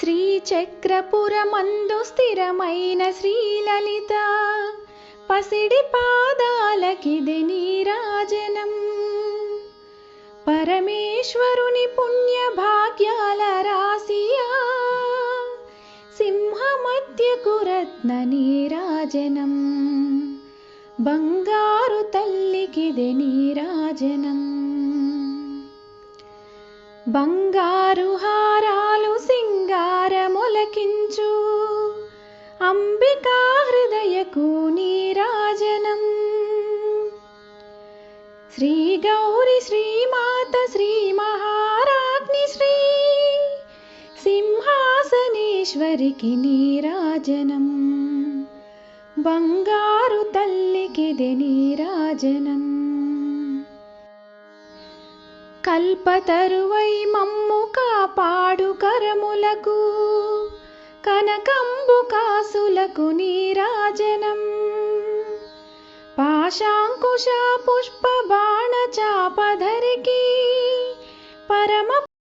శ్రీచక్రపురమందు స్థిరమైన శ్రీలలిత పసిడి పాదాలకిది నీరాజనం. పరమేశ్వరుని పుణ్య భాగ్యాల రాశియా సింహమధ్యకు రత్న నీరాజనం. బంగారు తల్లికిది నీరాజనం. బంగారు హారాలు సింగారములకించు అంబికా హృదయకు నీరాజనం. శ్రీ గౌరి శ్రీమాత శ్రీ మహారాజ్ఞి శ్రీ సింహాసనేశ్వరికి నీరాజనం. బంగారు తల్లికిది నీరాజనం. కల్పతరువై మమ్ము కాపాడు కరములకు కనకంబు కాసులకు నీరాజనం. పాశాంకుశ పుష్ప బాణ చాపధ